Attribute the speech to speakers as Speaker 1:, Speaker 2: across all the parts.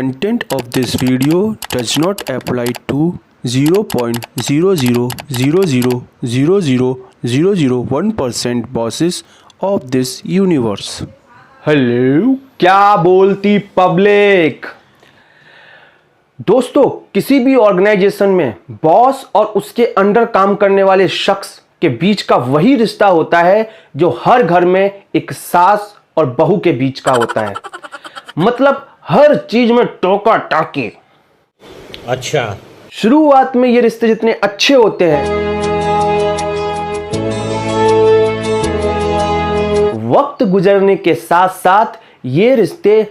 Speaker 1: content of this video does not apply to 0.0000000001% bosses of this universe.
Speaker 2: Hello, क्या बोलती public. दोस्तों, किसी भी ऑर्गेनाइजेशन में बॉस और उसके अंडर काम करने वाले शख्स के बीच का वही रिश्ता होता है जो हर घर में एक सास और बहू के बीच का होता है। मतलब हर चीज में टोका टाकी।
Speaker 3: अच्छा,
Speaker 2: शुरुआत में ये रिश्ते जितने अच्छे होते हैं, वक्त गुजरने के साथ साथ ये रिश्ते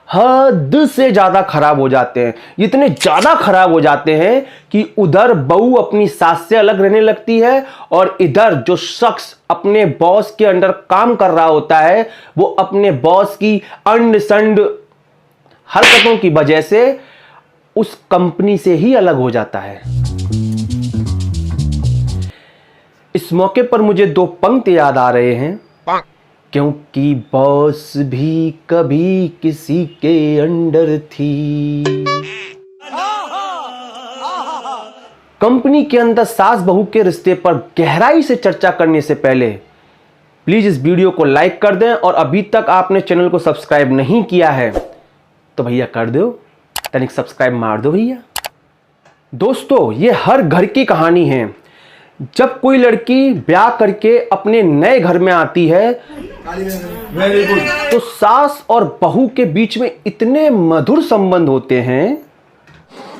Speaker 2: हद से ज्यादा खराब हो जाते हैं। इतने ज्यादा खराब हो जाते हैं कि उधर बहू अपनी सास से अलग रहने लगती है और इधर जो शख्स अपने बॉस के अंडर काम कर रहा होता है वो अपने बॉस की अंड संड हरकतों की वजह से उस कंपनी से ही अलग हो जाता है। इस मौके पर मुझे दो पंक्ति याद आ रहे हैं, क्योंकि बॉस भी कभी किसी के अंडर थी। कंपनी के अंदर सास बहू के रिश्ते पर गहराई से चर्चा करने से पहले प्लीज इस वीडियो को लाइक कर दें और अभी तक आपने चैनल को सब्सक्राइब नहीं किया है तो भैया कर दो, तनिक सब्सक्राइब मार दो भैया। दोस्तों, ये हर घर की कहानी है। जब कोई लड़की ब्याह करके अपने नए घर में आती है तो सास और बहू के बीच में इतने मधुर संबंध होते हैं।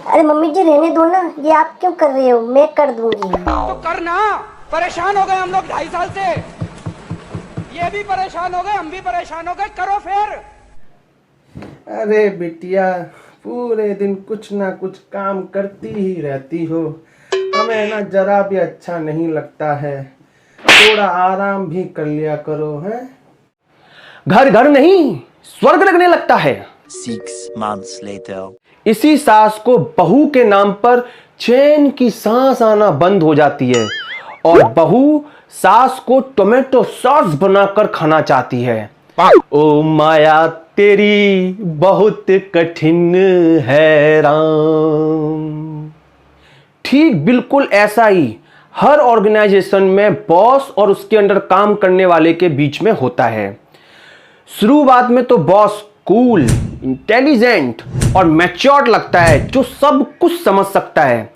Speaker 4: अरे मम्मी जी रहने दो ना, ये आप क्यों कर रहे हो, मैं कर दूंगी।
Speaker 5: तो करना, परेशान हो गए हम लोग 2.5 साल से। ये भी परेशान हो गए, हम भी परेशान हो गए, करो फिर।
Speaker 6: अरे बिटिया, पूरे दिन कुछ ना कुछ काम करती ही रहती हो, हमें ना जरा भी अच्छा नहीं लगता है। थोड़ा आराम भी कर लिया करो। है
Speaker 2: घर घर नहीं स्वर्ग लगने लगता है।
Speaker 7: 6 months later.
Speaker 2: इसी सास को बहू के नाम पर चैन की सांस आना बंद हो जाती है और बहू सास को टोमेटो सॉस बनाकर खाना चाहती है। ओ माया तेरी बहुत कठिन है राम। ठीक बिल्कुल ऐसा ही हर ऑर्गेनाइजेशन में बॉस और उसके अंडर काम करने वाले के बीच में होता है। शुरुआत में तो बॉस कूल, इंटेलिजेंट और मैच्योर लगता है, जो सब कुछ समझ सकता है।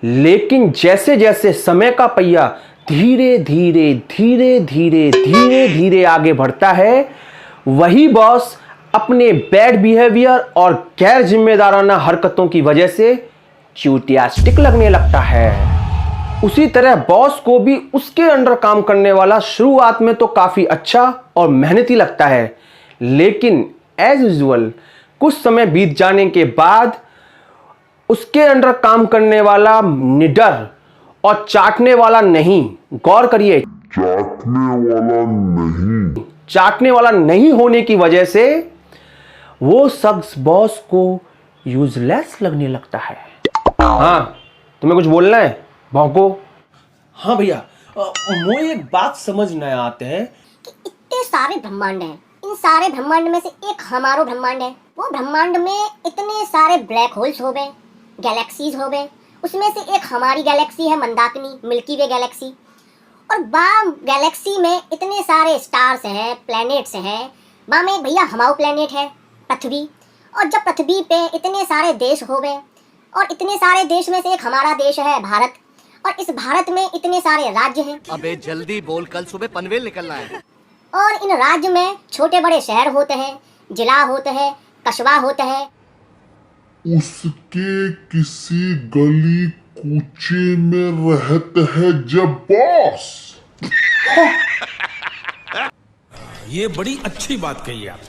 Speaker 2: लेकिन जैसे जैसे समय का पहिया धीरे धीरे आगे बढ़ता है, वही बॉस अपने बैड बिहेवियर और गैर जिम्मेदाराना हरकतों की वजह से चूतियास्टिक लगने लगता है। उसी तरह बॉस को भी उसके अंडर काम करने वाला शुरुआत में तो काफी अच्छा और मेहनती लगता है, लेकिन एज यूजुअल कुछ समय बीत जाने के बाद उसके अंडर काम करने वाला निडर और चाटने वाला नहीं, गौर करिए, चाटने वाला नहीं होने की वजह से वो शख्स बॉस को यूजलेस लगने लगता है। हाँ, तुम्हें कुछ बोलना है? भौंको।
Speaker 6: हाँ भैया, मुझे एक बात समझ नहीं आते हैं
Speaker 4: कि इतने सारे ब्रह्मांड हैं, इन सारे ब्रह्मांड में से एक हमारो ब्रह्मांड है। वो ब्रह्मांड में इतने सारे ब्लैक होल्स हो गए, गैलेक्सीज हो गए, उसमें से एक हमारी गैलेक्सी है मंदाकिनी, मिल्की वे गैलेक्सी। और गैलेक्सी में इतने सारे स्टार्स हैं, प्लैनेट्स हैं। वहाँ में भैया हमारा प्लैनेट है पृथ्वी। और जब पृथ्वी पे इतने सारे देश हो गए और इतने सारे देश में से एक हमारा देश है भारत, और इस भारत में इतने सारे राज्य हैं।
Speaker 3: अबे जल्दी बोल, कल सुबह पनवेल निकलना है।
Speaker 4: और इन राज्य में छोटे बड़े शहर होते हैं, जिला होते हैं, कस्बा होते हैं।
Speaker 8: उसके किसी गली कूचे में रहते हैं जब बॉस।
Speaker 9: ये बड़ी अच्छी बात कही आप।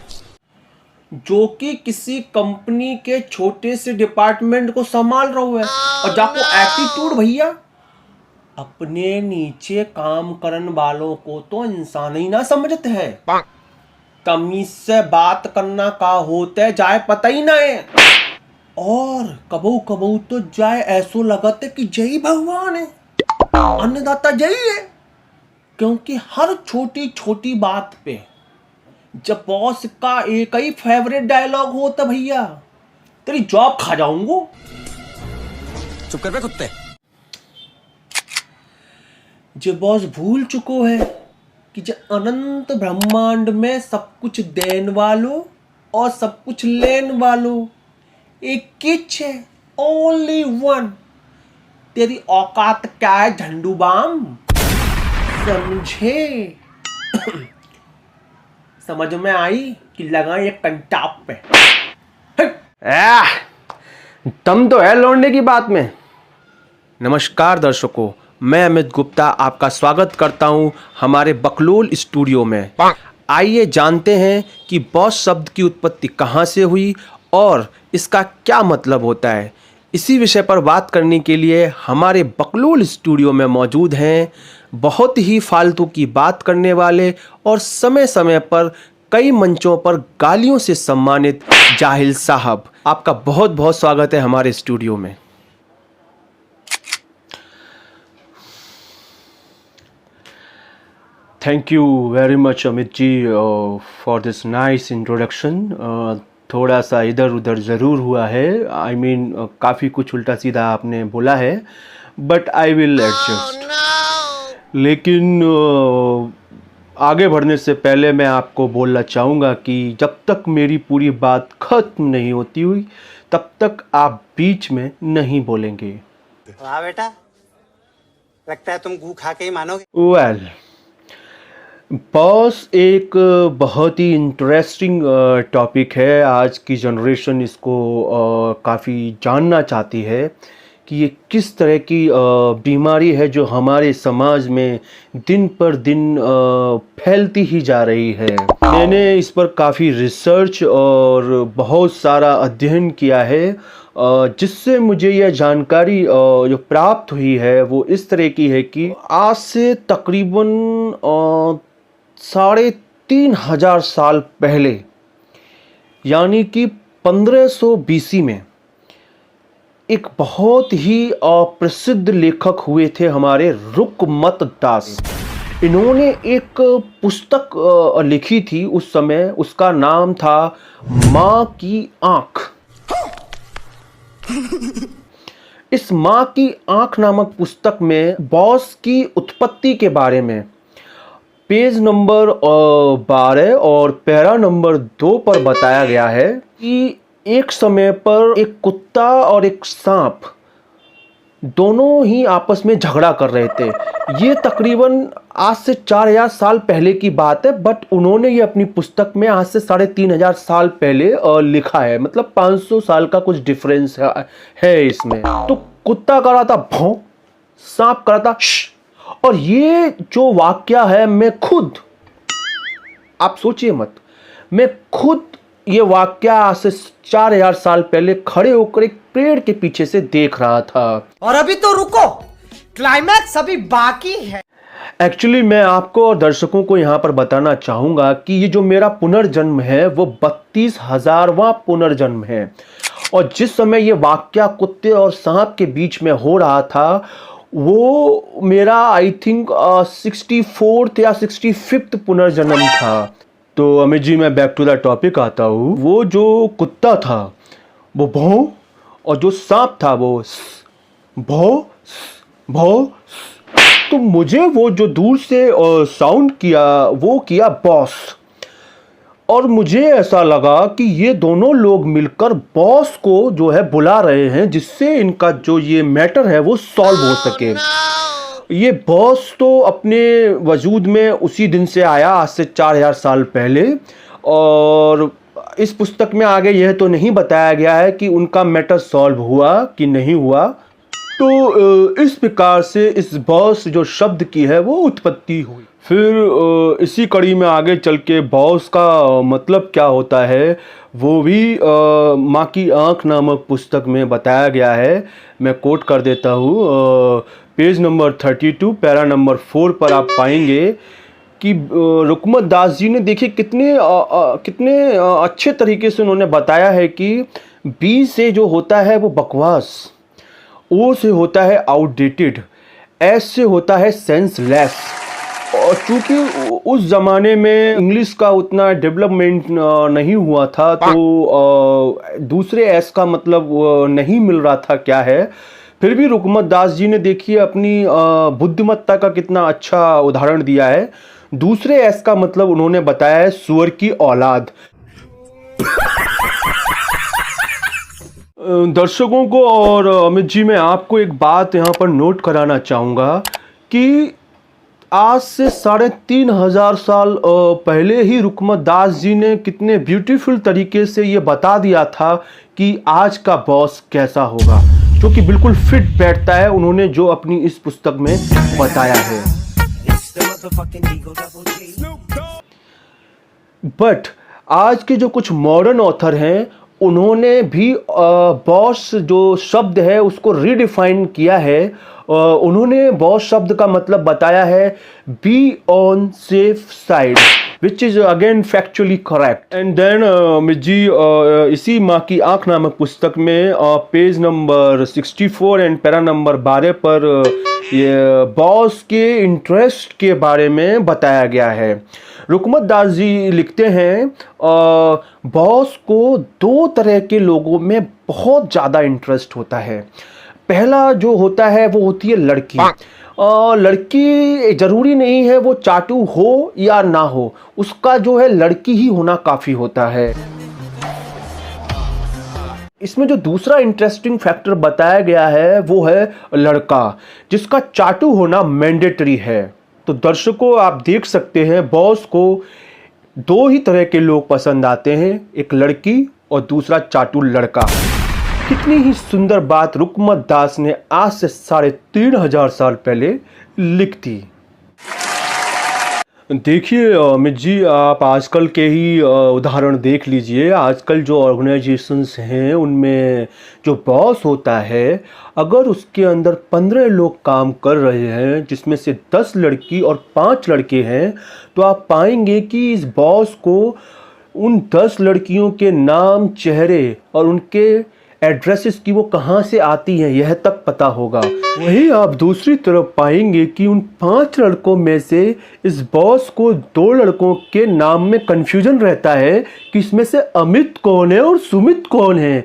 Speaker 6: जो कि किसी कंपनी के छोटे से डिपार्टमेंट को संभाल रहा है और जाको एटीट्यूड भैया, अपने नीचे काम करने वालों को तो इंसान ही ना समझते है। तमीज से बात करना का होता है जाए पता ही ना है। और कबू कबू तो जाए ऐसो लगते कि जय भगवान है, अन्नदाता जय है। क्योंकि हर छोटी छोटी बात पे जब बॉस का एक ही फेवरेट डायलॉग होता भैया, तेरी जॉब खा जाऊंगा।
Speaker 3: चुप कर बे कुत्ते।
Speaker 6: जे बॉस भूल चुको है कि जे अनंत ब्रह्मांड में सब कुछ देन वालो और सब कुछ लेन वालो एक किच है, ओनली वन। तेरी औकात क्या है झंडू बाम, समझे? समझ में आई कि लगा ये कंटाप पे।
Speaker 2: दम तो है लौंडे की बात में। नमस्कार दर्शकों, मैं अमित गुप्ता आपका स्वागत करता हूं हमारे बकलोल स्टूडियो में। आइए जानते हैं कि बॉस शब्द की उत्पत्ति कहां से हुई और इसका क्या मतलब होता है। इसी विषय पर बात करने के लिए हमारे बकलोल स्टूडियो में मौजूद हैं बहुत ही फालतू की बात करने वाले और समय समय पर कई मंचों पर गालियों से सम्मानित जाहिल साहब। आपका बहुत बहुत स्वागत है हमारे स्टूडियो में। Thank you very much Amit ji for this nice introduction. थोड़ा सा इधर उधर ज़रूर हुआ है, आई मीन काफ़ी कुछ उल्टा सीधा आपने बोला है, बट आई विल एडजस्ट। लेकिन आगे बढ़ने से पहले मैं आपको बोलना चाहूँगा कि जब तक मेरी पूरी बात ख़त्म नहीं होती हुई तब तक आप बीच में नहीं बोलेंगे।
Speaker 10: वाह बेटा, लगता है तुम गू खा के ही मानोगे।
Speaker 2: वेल, बॉस एक बहुत ही इंटरेस्टिंग टॉपिक है। आज की जनरेशन इसको काफ़ी जानना चाहती है कि ये किस तरह की बीमारी है जो हमारे समाज में दिन पर दिन फैलती ही जा रही है। मैंने इस पर काफ़ी रिसर्च और बहुत सारा अध्ययन किया है, जिससे मुझे यह जानकारी जो प्राप्त हुई है वो इस तरह की है कि आज से तकरीबन 3,500 साल पहले, यानी कि 1500 BC में एक बहुत ही प्रसिद्ध लेखक हुए थे हमारे रुकमत दास। इन्होंने एक पुस्तक लिखी थी उस समय, उसका नाम था माँ की आँख। इस माँ की आँख नामक पुस्तक में बॉस की उत्पत्ति के बारे में पेज नंबर 12 और पैरा नंबर 2 पर बताया गया है कि एक समय पर एक कुत्ता और एक सांप दोनों ही आपस में झगड़ा कर रहे थे। ये तकरीबन आज से 4000 साल पहले की बात है, बट उन्होंने ये अपनी पुस्तक में आज से 3500 साल पहले लिखा है। मतलब 500 साल का कुछ डिफरेंस है इसमें। तो कुत्ता कर रहा था भौं, सांप कर रहा था श्श। और ये जो वाक्या है, मैं खुद, आप सोचिए मत, मैं खुद ये वाक्या आज से 4000 साल पहले खड़े होकर एक पेड़ के पीछे से देख रहा था।
Speaker 5: और अभी तो रुको, क्लाइमैक्स अभी बाकी है।
Speaker 2: एक्चुअली मैं आपको और दर्शकों को यहाँ पर बताना चाहूँगा कि ये जो मेरा पुनर्जन्म है वो 32,000वां पुनर्जन्म है। और जिस समय ये वाक्या कुत्ते और सांप के बीच में हो रहा था वो मेरा आई थिंक 64th या 65th पुनर्जन्म था। तो अमित जी, मैं बैक टू द टॉपिक आता हूँ। वो जो कुत्ता था वो भौं और जो सांप था वो भौं भौं। तो मुझे वो जो दूर से साउंड किया वो किया बॉस, और मुझे ऐसा लगा कि ये दोनों लोग मिलकर बॉस को जो है बुला रहे हैं, जिससे इनका जो ये मैटर है वो सॉल्व हो सके। ये बॉस तो अपने वजूद में उसी दिन से आया, आज से 4000 साल पहले। और इस पुस्तक में आगे यह तो नहीं बताया गया है कि उनका मैटर सॉल्व हुआ कि नहीं हुआ। तो इस प्रकार से इस बॉस जो शब्द की है वो उत्पत्ति हुई। फिर इसी कड़ी में आगे चल के बॉस का मतलब क्या होता है वो भी माँ की आँख नामक पुस्तक में बताया गया है। मैं कोट कर देता हूँ, पेज नंबर 32 पैरा नंबर 4 पर आप पाएंगे कि रुकमत दास जी ने देखिए कितने अच्छे तरीके से उन्होंने बताया है कि बी से जो होता है वो बकवास, ओ से होता है आउटडेटेड, एस से होता है सेंसलेस, और चूंकि उस ज़माने में इंग्लिश का उतना डेवलपमेंट नहीं हुआ था, तो दूसरे एस का मतलब नहीं मिल रहा था क्या है। फिर भी रुकमत दास जी ने देखिए अपनी बुद्धिमत्ता का कितना अच्छा उदाहरण दिया है। दूसरे एस का मतलब उन्होंने बताया है सुअर की औलाद। दर्शकों को और अमित जी, मैं आपको एक बात यहाँ पर नोट कराना चाहूँगा कि आज से 3500 साल पहले ही रुकमत दास जी ने कितने ब्यूटीफुल तरीके से ये बता दिया था कि आज का बॉस कैसा होगा, जो कि बिल्कुल फिट बैठता है उन्होंने जो अपनी इस पुस्तक में बताया है। बट आज के जो कुछ मॉडर्न ऑथर हैं उन्होंने भी बॉस जो शब्द है उसको रीडिफाइन किया है। उन्होंने बॉस शब्द का मतलब बताया है be on safe side, which is again factually correct. And then Amit ji इसी माँ की आंख नामक पुस्तक में page number 64 and para number 12 पर ये बॉस के इंटरेस्ट के बारे में बताया गया है। रुकमत दास जी लिखते हैं बॉस को 2 तरह के लोगों में बहुत ज़्यादा इंटरेस्ट होता है। पहला जो होता है वो होती है लड़की। लड़की ज़रूरी नहीं है वो चाटू हो या ना हो, उसका जो है लड़की ही होना काफ़ी होता है। इसमें जो दूसरा इंटरेस्टिंग फैक्टर बताया गया है वो है लड़का, जिसका चाटू होना मैंडेटरी है। तो दर्शकों आप देख सकते हैं बॉस को 2 ही तरह के लोग पसंद आते हैं, एक लड़की और दूसरा चाटू लड़का। कितनी ही सुंदर बात रुकमत दास ने आज से 3500 साल पहले लिख दी। देखिए अमित जी, आप आजकल के ही उदाहरण देख लीजिए। आजकल जो ऑर्गेनाइजेशंस हैं उनमें जो बॉस होता है, अगर उसके अंदर 15 लोग काम कर रहे हैं जिसमें से 10 लड़की और 5 लड़के हैं, तो आप पाएंगे कि इस बॉस को उन 10 लड़कियों के नाम, चेहरे और उनके एड्रेसेस की वो कहाँ से आती हैं यह तक पता होगा। वहीं आप दूसरी तरफ पाएंगे कि उन 5 लड़कों में से इस बॉस को 2 लड़कों के नाम में कंफ्यूजन रहता है कि इसमें से अमित कौन है और सुमित कौन है।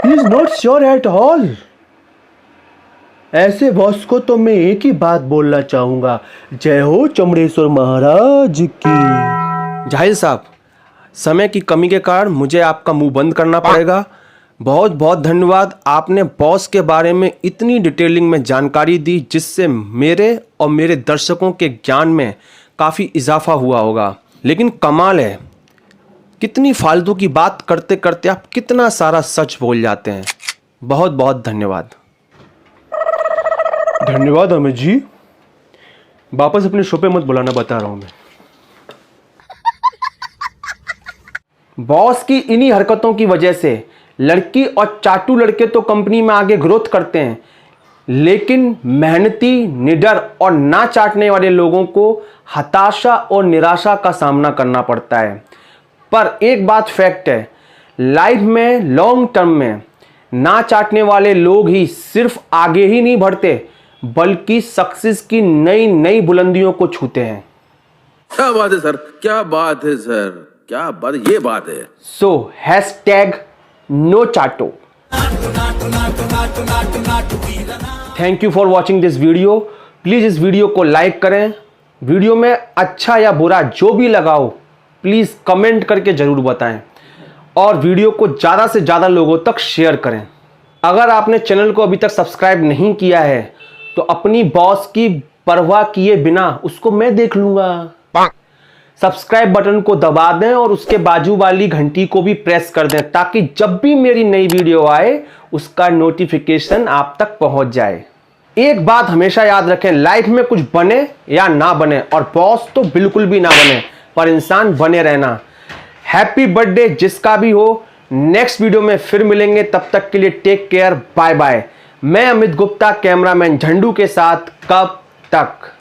Speaker 2: He is not sure at all. ऐसे बॉस को तो मैं एक ही बात बोलना चाहूंगा, जय हो चमड़ेश्वर महाराज की।
Speaker 6: जाहिर साहब, समय की कमी के कारण मुझे आपका मुंह बंद करना पड़ेगा। बहुत बहुत धन्यवाद, आपने बॉस के बारे में इतनी डिटेलिंग में जानकारी दी जिससे मेरे और मेरे दर्शकों के ज्ञान में काफ़ी इजाफा हुआ होगा। लेकिन कमाल है, कितनी फालतू की बात करते करते आप कितना सारा सच बोल जाते हैं। बहुत बहुत धन्यवाद।
Speaker 2: धन्यवाद अमित जी। वापस अपने शो पे मत बुलाना, बता रहा हूं मैं। बॉस की इन्हीं हरकतों की वजह से लड़की और चाटू लड़के तो कंपनी में आगे ग्रोथ करते हैं, लेकिन मेहनती, निडर और ना चाटने वाले लोगों को हताशा और निराशा का सामना करना पड़ता है। पर एक बात फैक्ट है, लाइफ में लॉन्ग टर्म में ना चाटने वाले लोग ही सिर्फ आगे ही नहीं बढ़ते बल्कि सक्सेस की नई नई बुलंदियों को छूते हैं।
Speaker 9: क्या बात है सर, क्या बात है सर, क्या बात, ये बात है।
Speaker 2: सो #नो चाटो। Thank you for watching this video. Please इस वीडियो को लाइक करें। वीडियो में अच्छा या बुरा जो भी लगाओ प्लीज कमेंट करके जरूर बताएं और वीडियो को ज़्यादा से ज़्यादा लोगों तक शेयर करें। अगर आपने चैनल को अभी तक सब्सक्राइब नहीं किया है तो अपनी बॉस की परवाह किए बिना उसको मैं देख लूंगा। सब्सक्राइब बटन को दबा दें और उसके बाजू वाली घंटी को भी प्रेस कर दें ताकि जब भी मेरी नई वीडियो आए उसका नोटिफिकेशन आप तक पहुंच जाए। एक बात हमेशा याद रखें, लाइफ में कुछ बने या ना बने, और बॉस तो बिल्कुल भी ना बने, पर इंसान बने रहना। हैप्पी बर्थडे जिसका भी हो। नेक्स्ट वीडियो में फिर मिलेंगे, तब तक के लिए टेक केयर, बाय बाय। मैं अमित गुप्ता, कैमरामैन झंडू के साथ। कब तक।